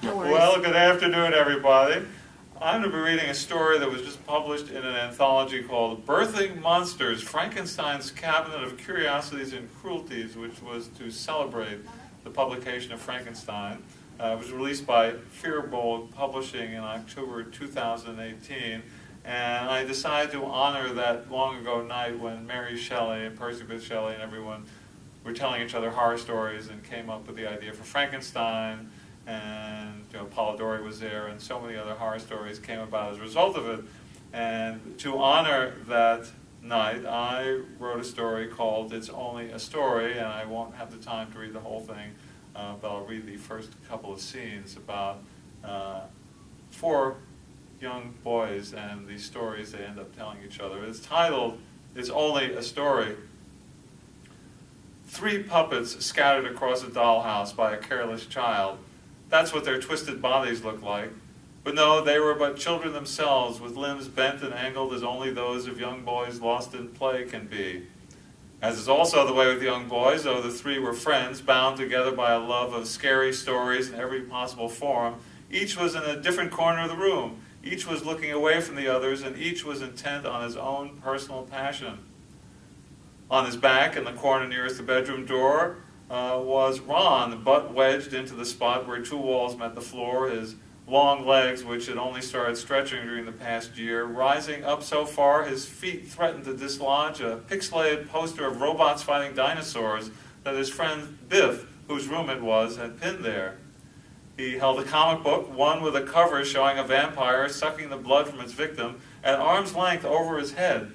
No worries. Well, good afternoon, everybody. I'm going to be reading a story that was just published in an anthology called Birthing Monsters, Frankenstein's Cabinet of Curiosities and Cruelties, which was to celebrate the publication of Frankenstein. It was released by Firbolg Publishing in October 2018, and I decided to honor that long ago night when Mary Shelley and Percy Bysshe Shelley and everyone were telling each other horror stories and came up with the idea for Frankenstein. And Polidori was there, and so many other horror stories came about as a result of it. And to honor that night, I wrote a story called It's Only a Story, and I won't have the time to read the whole thing, but I'll read the first couple of scenes about 4 young boys and the stories they end up telling each other. It's titled It's Only a Story. 3 puppets scattered across a dollhouse by a careless child. That's what their twisted bodies looked like. But no, they were but children themselves, with limbs bent and angled as only those of young boys lost in play can be. As is also the way with young boys, though the 3 were friends, bound together by a love of scary stories in every possible form, each was in a different corner of the room. Each was looking away from the others, and each was intent on his own personal passion. On his back, in the corner nearest the bedroom door, was Ron, butt wedged into the spot where 2 walls met the floor, his long legs, which had only started stretching during the past year, rising up so far his feet threatened to dislodge a pixelated poster of robots fighting dinosaurs that his friend Biff, whose room it was, had pinned there. He held a comic book, one with a cover showing a vampire sucking the blood from its victim, at arm's length over his head.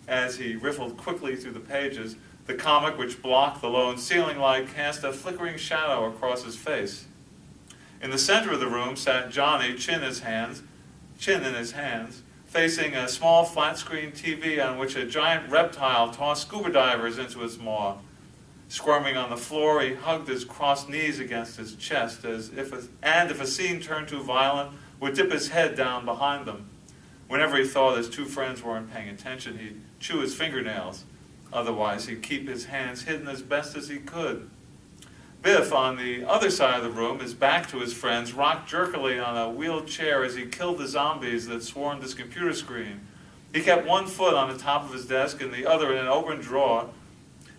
As he riffled quickly through the pages, the comic, which blocked the lone ceiling light, cast a flickering shadow across his face. In the center of the room sat Johnny, chin in his hands, facing a small flat-screen TV on which a giant reptile tossed scuba divers into its maw. Squirming on the floor, he hugged his crossed knees against his chest, if a scene turned too violent, would dip his head down behind them. Whenever he thought his 2 friends weren't paying attention, he'd chew his fingernails. Otherwise, he'd keep his hands hidden as best as he could. Biff, on the other side of the room, his back to his friends, rocked jerkily on a wheeled chair as he killed the zombies that swarmed his computer screen. He kept one foot on the top of his desk and the other in an open drawer,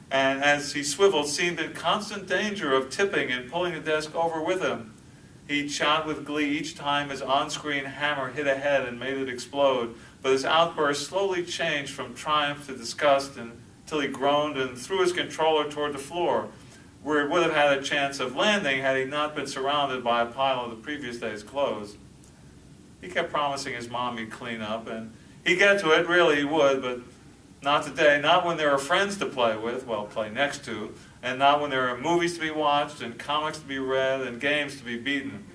and as he swiveled, seemed in constant danger of tipping and pulling the desk over with him. He'd shout with glee each time his on-screen hammer hit a head and made it explode, but his outburst slowly changed from triumph to disgust until he groaned and threw his controller toward the floor, where it would have had a chance of landing had he not been surrounded by a pile of the previous day's clothes. He kept promising his mom he'd clean up, and he'd get to it, really he would, but not today, not when there were friends to play with, well, play next to, and not when there are movies to be watched, and comics to be read, and games to be beaten,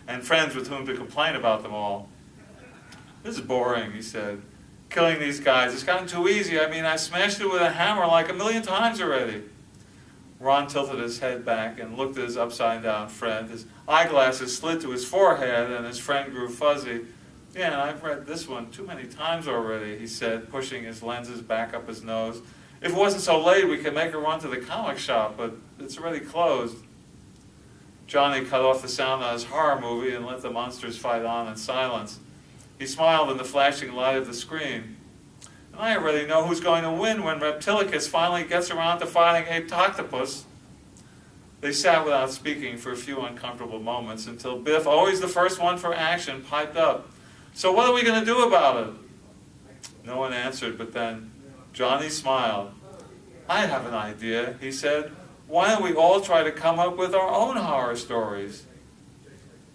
and friends with whom to complain about them all. This is boring, he said. Killing these guys, it's gotten too easy. I mean, I smashed it with a hammer like 1,000,000 times already. Ron tilted his head back and looked at his upside-down friend. His eyeglasses slid to his forehead, and his friend grew fuzzy. Yeah, and I've read this one too many times already, he said, pushing his lenses back up his nose. If it wasn't so late, we could make a run to the comic shop, but it's already closed. Johnny cut off the sound on his horror movie and let the monsters fight on in silence. He smiled in the flashing light of the screen. And I already know who's going to win when Reptilicus finally gets around to fighting Aptoctopus. They sat without speaking for a few uncomfortable moments until Biff, always the first one for action, piped up. So what are we going to do about it? No one answered, but then Johnny smiled. I have an idea, he said. Why don't we all try to come up with our own horror stories?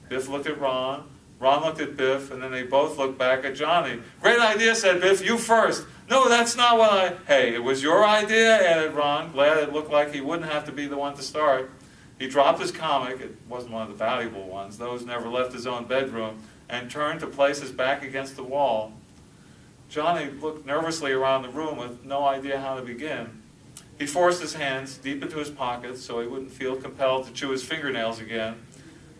Biff looked at Ron. Ron looked at Biff, and then they both looked back at Johnny. Great idea, said Biff. You first. No, that's not what I... Hey, it was your idea, added Ron, glad it looked like he wouldn't have to be the one to start. He dropped his comic, it wasn't one of the valuable ones, those never left his own bedroom, and turned to place his back against the wall. Johnny looked nervously around the room with no idea how to begin. He forced his hands deep into his pockets so he wouldn't feel compelled to chew his fingernails again.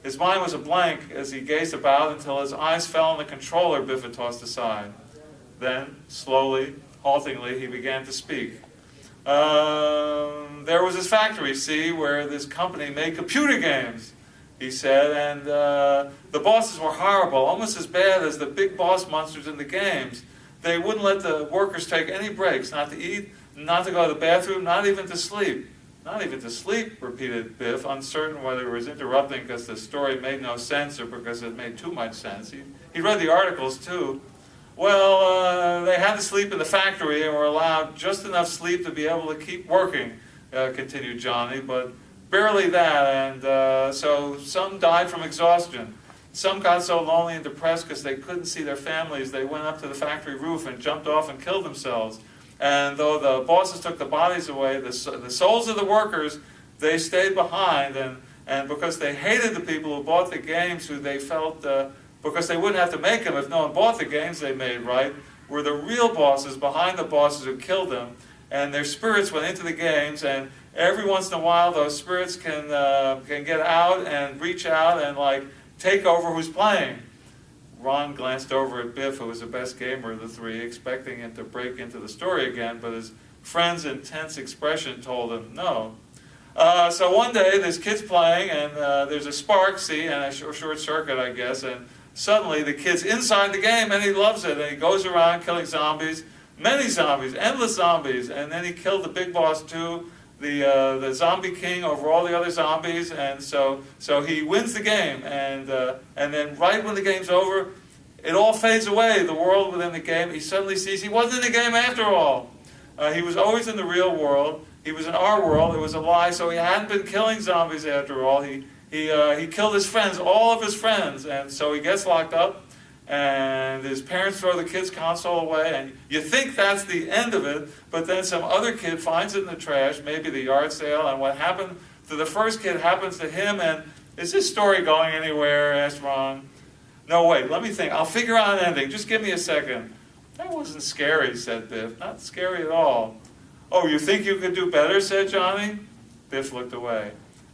His mind was a blank as he gazed about until his eyes fell on the controller Biff had tossed aside. Then, slowly, haltingly, he began to speak. There was his factory, see, where this company made computer games. he said, and the bosses were horrible, almost as bad as the big boss monsters in the games. They wouldn't let the workers take any breaks, not to eat, not to go to the bathroom, not even to sleep. Not even to sleep, repeated Biff, uncertain whether he was interrupting because the story made no sense or because it made too much sense. He read the articles, too. Well, they had to sleep in the factory and were allowed just enough sleep to be able to keep working, continued Johnny, but barely that, and so some died from exhaustion. Some got so lonely and depressed because they couldn't see their families, they went up to the factory roof and jumped off and killed themselves. And though the bosses took the bodies away, the souls of the workers, they stayed behind, and because they hated the people who bought the games, who they felt, because they wouldn't have to make them if no one bought the games they made, right, were the real bosses behind the bosses who killed them, and their spirits went into the games, and every once in a while those spirits can get out and reach out and like take over who's playing. Ron glanced over at Biff, who was the best gamer of the three, expecting him to break into the story again, but his friend's intense expression told him no. So one day, there's kids playing, and there's a spark, see, and a short circuit, I guess, and suddenly the kid's inside the game, and he loves it, and he goes around killing zombies, many zombies, endless zombies, and then he killed the big boss too, the zombie king over all the other zombies, and so he wins the game, and then right when the game's over, it all fades away, the world within the game. He suddenly sees he wasn't in the game after all. He was always in the real world. He was in our world. It was a lie, so he hadn't been killing zombies after all. He killed his friends, all of his friends, and so he gets locked up, and his parents throw the kid's console away, and you think that's the end of it, but then some other kid finds it in the trash, maybe the yard sale, and what happened to the first kid happens to him, and is this story going anywhere? Asked Ron. No, wait, let me think. I'll figure out an ending. Just give me a second. That wasn't scary, said Biff. Not scary at all. Oh, you think you could do better, said Johnny. Biff looked away.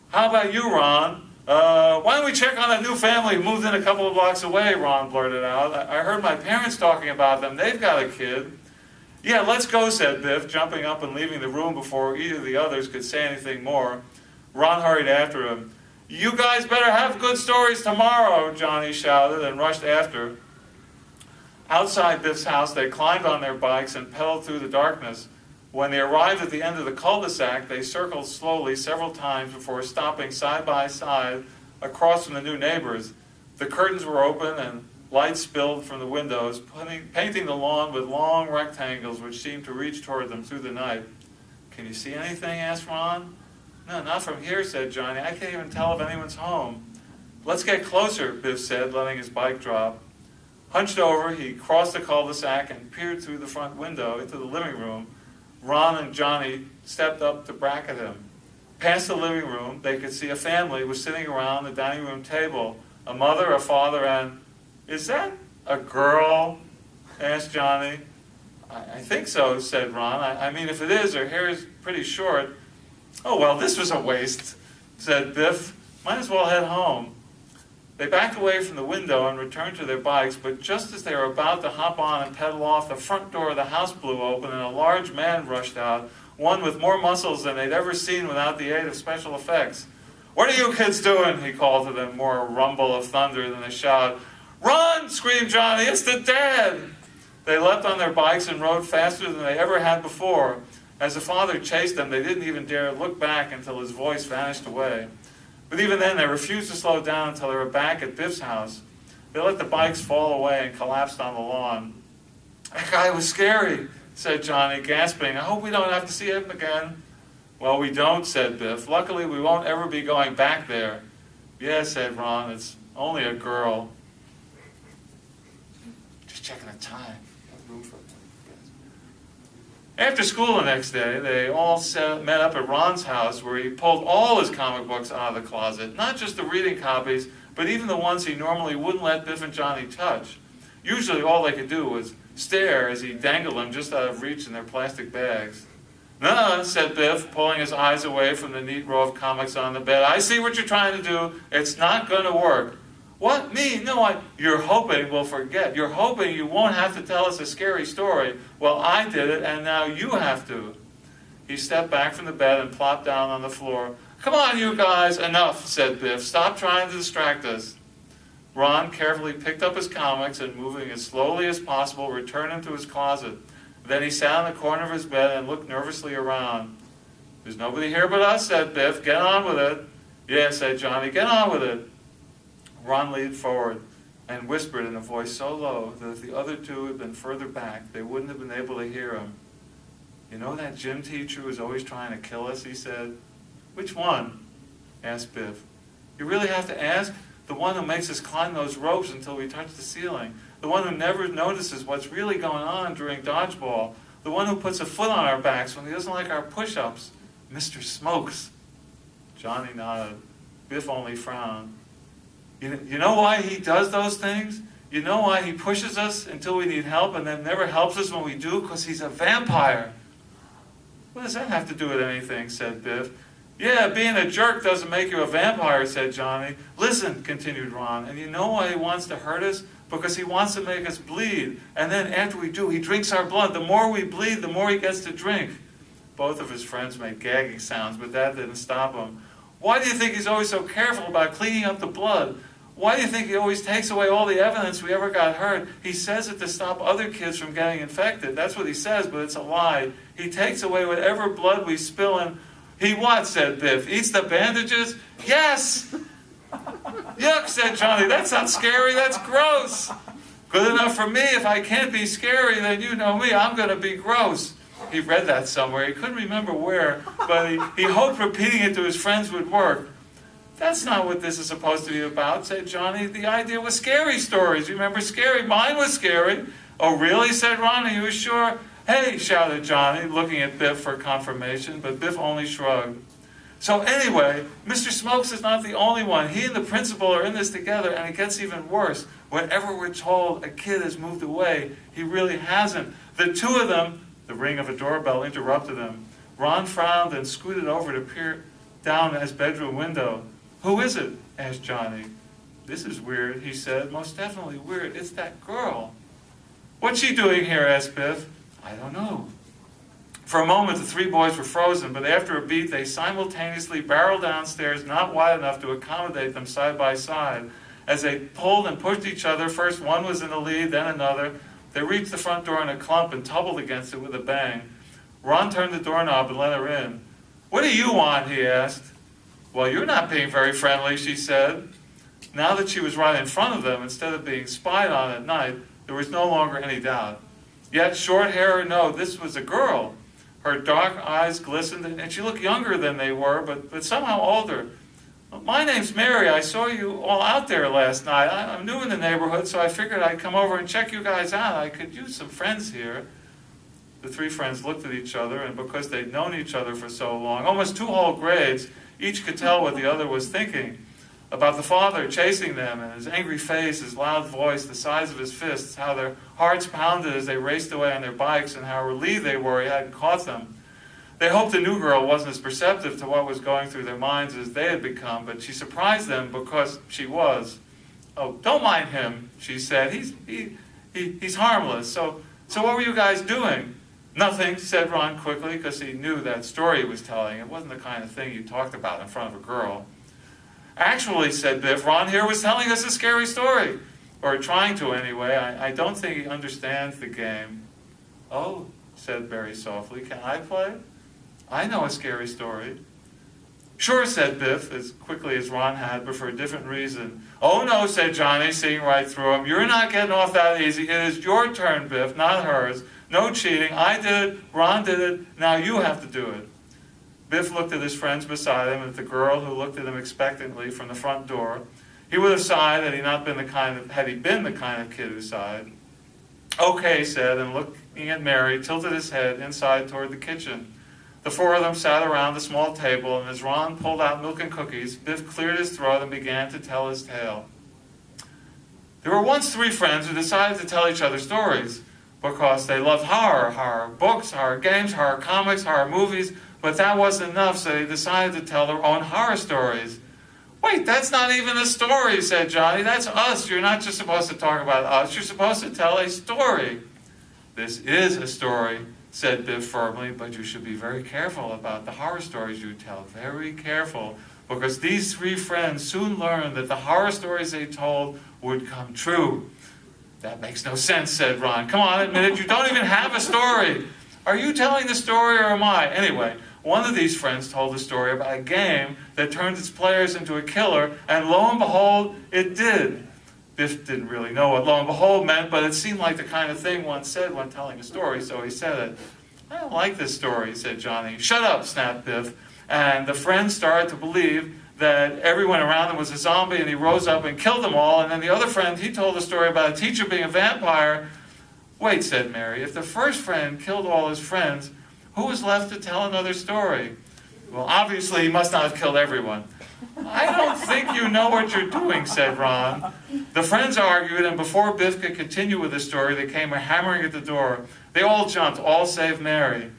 How about you, Ron? Why don't we check on a new family who moved in a couple of blocks away, Ron blurted out. I heard my parents talking about them. They've got a kid. Yeah, let's go, said Biff, jumping up and leaving the room before either of the others could say anything more. Ron hurried after him. You guys better have good stories tomorrow, Johnny shouted and rushed after. Outside Biff's house, they climbed on their bikes and pedaled through the darkness. When they arrived at the end of the cul-de-sac, they circled slowly several times before stopping side by side across from the new neighbors. The curtains were open and light spilled from the windows, painting the lawn with long rectangles which seemed to reach toward them through the night. Can you see anything? Asked Ron. No, not from here, said Johnny. I can't even tell if anyone's home. Let's get closer, Biff said, letting his bike drop. Hunched over, he crossed the cul-de-sac and peered through the front window into the living room. Ron and Johnny stepped up to bracket him. Past the living room, they could see a family was sitting around the dining room table. A mother, a father, and... Is that a girl? Asked Johnny. I think so, said Ron. I mean, if it is, her hair is pretty short. Oh, well, this was a waste, said Biff. Might as well head home. They backed away from the window and returned to their bikes, but just as they were about to hop on and pedal off, the front door of the house blew open and a large man rushed out, one with more muscles than they'd ever seen without the aid of special effects. What are you kids doing? He called to them, more a rumble of thunder than a shout. Run! Screamed Johnny. It's the dad! They leapt on their bikes and rode faster than they ever had before. As the father chased them, they didn't even dare look back until his voice vanished away. But even then, they refused to slow down until they were back at Biff's house. They let the bikes fall away and collapsed on the lawn. That guy was scary, said Johnny, gasping. I hope we don't have to see him again. Well, we don't, said Biff. Luckily, we won't ever be going back there. Yeah, said Ron, it's only a girl. Just checking the time. After school the next day, they all met up at Ron's house where he pulled all his comic books out of the closet, not just the reading copies, but even the ones he normally wouldn't let Biff and Johnny touch. Usually all they could do was stare as he dangled them just out of reach in their plastic bags. No, said Biff, pulling his eyes away from the neat row of comics on the bed. I see what you're trying to do. It's not going to work. What? Me? No, you're hoping we'll forget. You're hoping you won't have to tell us a scary story. Well, I did it, and now you have to. He stepped back from the bed and plopped down on the floor. "Come on, you guys, enough," said Biff. "Stop trying to distract us." Ron carefully picked up his comics and, moving as slowly as possible, returned them to his closet. Then he sat in the corner of his bed and looked nervously around. "There's nobody here but us," said Biff. "Get on with it." "Yeah," said Johnny, "get on with it." Ron leaned forward and whispered in a voice so low that if the other two had been further back, they wouldn't have been able to hear him. "You know that gym teacher who's always trying to kill us?" he said. "Which one?" asked Biff. "You really have to ask? The one who makes us climb those ropes until we touch the ceiling. The one who never notices what's really going on during dodgeball. The one who puts a foot on our backs when he doesn't like our push-ups. Mr. Smokes." Johnny nodded. Biff only frowned. You know why he does those things? You know why he pushes us until we need help and then never helps us when we do? Because he's a vampire. "What does that have to do with anything?" said Biff. "Yeah, being a jerk doesn't make you a vampire," said Johnny. "Listen," continued Ron, "and you know why he wants to hurt us? Because he wants to make us bleed. And then after we do, he drinks our blood. The more we bleed, the more he gets to drink." Both of his friends made gagging sounds, but that didn't stop him. "Why do you think he's always so careful about cleaning up the blood? Why do you think he always takes away all the evidence we ever got hurt? He says it to stop other kids from getting infected. That's what he says, but it's a lie. He takes away whatever blood we spill and..." "He what?" said Biff. "Eats the bandages?" "Yes!" "Yuck," said Johnny. "That's not scary, that's gross." "Good enough for me. If I can't be scary, then you know me, I'm going to be gross." He read that somewhere. He couldn't remember where, but he hoped repeating it to his friends would work. "That's not what this is supposed to be about," said Johnny. "The idea was scary stories. You remember scary? Mine was scary." "Oh, really?" said Ron. "Are you sure?" "Hey!" shouted Johnny, looking at Biff for confirmation, but Biff only shrugged. "So anyway, Mr. Smokes is not the only one. He and the principal are in this together, and it gets even worse. Whenever we're told a kid has moved away, he really hasn't. The two of them..." The ring of a doorbell interrupted him. Ron frowned and scooted over to peer down at his bedroom window. "Who is it?" asked Johnny. "This is weird," he said. "Most definitely weird. It's that girl." "What's she doing here?" asked Biff. "I don't know." For a moment, the three boys were frozen, but after a beat, they simultaneously barreled downstairs, not wide enough to accommodate them side by side. As they pulled and pushed each other, first one was in the lead, then another, they reached the front door in a clump and tumbled against it with a bang. Ron turned the doorknob and let her in. "What do you want?" he asked. "Well, you're not being very friendly," she said. Now that she was right in front of them, instead of being spied on at night, there was no longer any doubt. Yet, short hair or no, this was a girl. Her dark eyes glistened, and she looked younger than they were, but somehow older. "My name's Mary. I saw you all out there last night. I'm new in the neighborhood, so I figured I'd come over and check you guys out. I could use some friends here." The three friends looked at each other, and because they'd known each other for so long, almost 2 whole grades, each could tell what the other was thinking. About the father chasing them, and his angry face, his loud voice, the size of his fists, how their hearts pounded as they raced away on their bikes, and how relieved they were he hadn't caught them. They hoped the new girl wasn't as perceptive to what was going through their minds as they had become, but she surprised them because she was. "Oh, don't mind him," she said. He's harmless. So what were you guys doing?" "Nothing," said Ron quickly, because he knew that story he was telling. It wasn't the kind of thing you talked about in front of a girl. "Actually," said Biff, "Ron here was telling us a scary story. Or trying to, anyway. I don't think he understands the game." "Oh," said Barry softly, "can I play? I know a scary story." "Sure," said Biff, as quickly as Ron had, but for a different reason. "Oh, no," said Johnny, seeing right through him. "You're not getting off that easy. It is your turn, Biff, not hers. No cheating. I did it. Ron did it. Now you have to do it." Biff looked at his friends beside him and at the girl who looked at him expectantly from the front door. He would have sighed had he been the kind of kid who sighed. "Okay," he said, and looking at Mary, tilted his head inside toward the kitchen. The 4 of them sat around the small table, and as Ron pulled out milk and cookies, Biff cleared his throat and began to tell his tale. There were once 3 friends who decided to tell each other stories because they loved horror books, horror games, horror comics, horror movies, but that wasn't enough, so they decided to tell their own horror stories. "Wait, that's not even a story," said Johnny. "That's us. You're not just supposed to talk about us. You're supposed to tell a story." "This is a story," said Biff firmly, but you should be very careful about the horror stories you tell. Very careful, because these three friends soon learned that the horror stories they told would come true. That makes no sense, said Ron. Come on, admit it, you don't even have a story. Are you telling the story or am I? Anyway, one of these friends told a story about a game that turned its players into a killer, and lo and behold, it did. Biff didn't really know what lo and behold meant, but it seemed like the kind of thing one said when telling a story, so he said it. I don't like this story, said Johnny. Shut up, snapped Biff. And the friends started to believe that everyone around him was a zombie, and he rose up and killed them all. And then the other friend, he told a story about a teacher being a vampire. Wait, said Mary, if the first friend killed all his friends, who was left to tell another story? Well, obviously he must not have killed everyone. I don't think you know what you're doing, said Ron. The friends argued, and before Biff could continue with the story, they came hammering at the door. They all jumped, all save Mary.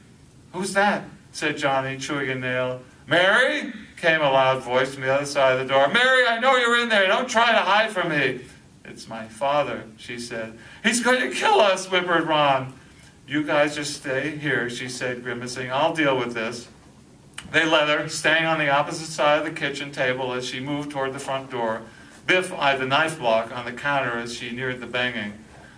Who's that? Said Johnny, chewing a nail. Mary? Came a loud voice from the other side of the door. Mary, I know you're in there. Don't try to hide from me. It's my father, she said. He's going to kill us, whimpered Ron. You guys just stay here, she said, grimacing. I'll deal with this. They let her, staying on the opposite side of the kitchen table as she moved toward the front door. Biff eyed the knife block on the counter as she neared the banging.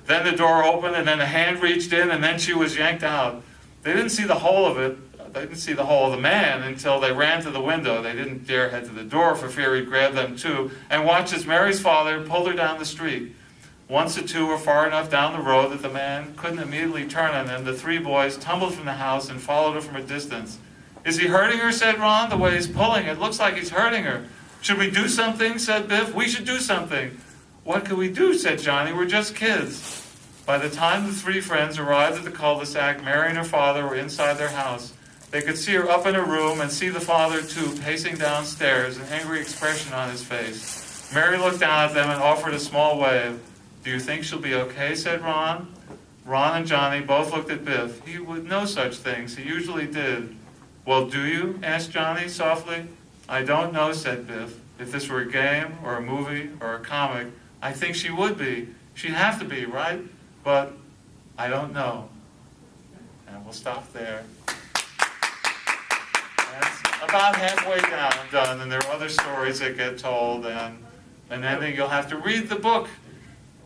Then the door opened, and then a hand reached in, and then she was yanked out. They didn't see the whole of it. They didn't see the whole of the man until they ran to the window. They didn't dare head to the door for fear he'd grab them too, and watched as Mary's father pulled her down the street. Once the two were far enough down the road that the man couldn't immediately turn on them, the three boys tumbled from the house and followed her from a distance. Is he hurting her, said Ron, the way he's pulling. It looks like he's hurting her. Should we do something, said Biff. We should do something. What could we do, said Johnny. We're just kids. By the time the three friends arrived at the cul-de-sac, Mary and her father were inside their house. They could see her up in her room and see the father, too, pacing downstairs, an angry expression on his face. Mary looked down at them and offered a small wave. Do you think she'll be okay, said Ron. Ron and Johnny both looked at Biff. He would know such things. He usually did. Well, do you? Asked Johnny softly. I don't know, said Biff. If this were a game or a movie or a comic, I think she would be. She'd have to be, right? But I don't know. And we'll stop there. That's about halfway down and done, and there are other stories that get told, and then you'll have to read the book.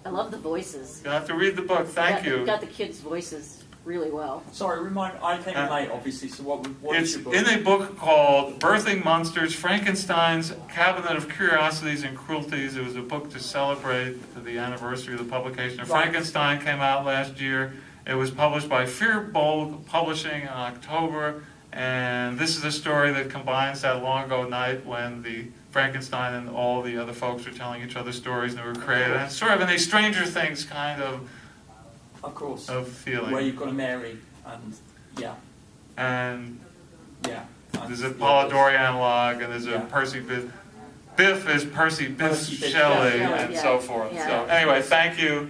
I love the voices. You'll have to read the book. Thank you. You got the kids' voices really well. Sorry, I came in late, obviously, so what is your book? It's in a book called Birthing Monsters, Frankenstein's Cabinet of Curiosities and Cruelties. It was a book to celebrate the anniversary of the publication of Frankenstein. Came out last year. It was published by Firbolg Publishing in October, and this is a story that combines that long ago night when the Frankenstein and all the other folks were telling each other stories and they were created. And it's sort of in a Stranger Things kind of course, of feeling. Where you've got a Mary and and yeah. There's a Polidori analog, and there's a Percy Biff. Biff is Percy Biff Shelley, and so forth. So anyway, thank you.